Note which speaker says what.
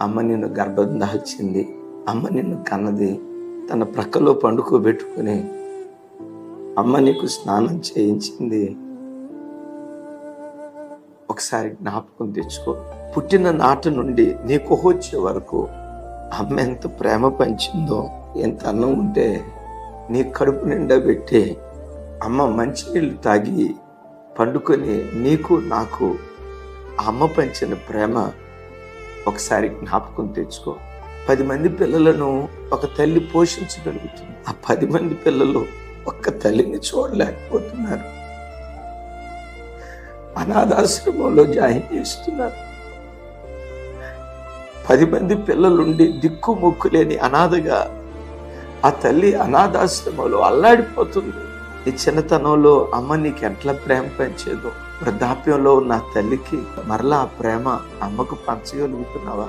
Speaker 1: అమ్మ నిన్ను గర్భం దాల్చింది, అమ్మ నిన్ను కన్నది, తన ప్రక్కలో పండుకోబెట్టుకుని అమ్మ నీకు స్నానం చేయించింది. ఒకసారి జ్ఞాపకం తెచ్చుకో. పుట్టిన నాటి నుండి నీకు వచ్చే వరకు అమ్మ ఎంత ప్రేమ పంచిందో. ఎంత అన్నం ఉంటే నీ కడుపు నిండా పెట్టి అమ్మ మంచినీళ్ళు తాగి పండుకొని నీకు నాకు ఆ అమ్మ పంచిన ప్రేమ ఒకసారి జ్ఞాపకం తెచ్చుకో. 10 మంది పిల్లలను ఒక తల్లి పోషించగలుగుతుంది. ఆ 10 మంది పిల్లలు ఒక్క తల్లిని చూడలేకపోతున్నారు. అనాథాశ్రమంలో జాయిన్ చేస్తున్నారు. 10 మంది పిల్లలుండి దిక్కు మొక్కు లేని అనాథగా ఆ తల్లి అనాథాశ్రమంలో అల్లాడిపోతుంది. ఈ చిన్నతనంలో అమ్మ నీకు ఎట్లా ప్రేమ పంచేదో, వృద్ధాప్యంలో ఉన్న తల్లికి మరలా ఆ ప్రేమ అమ్మకు పంచగలుగుతున్నావా?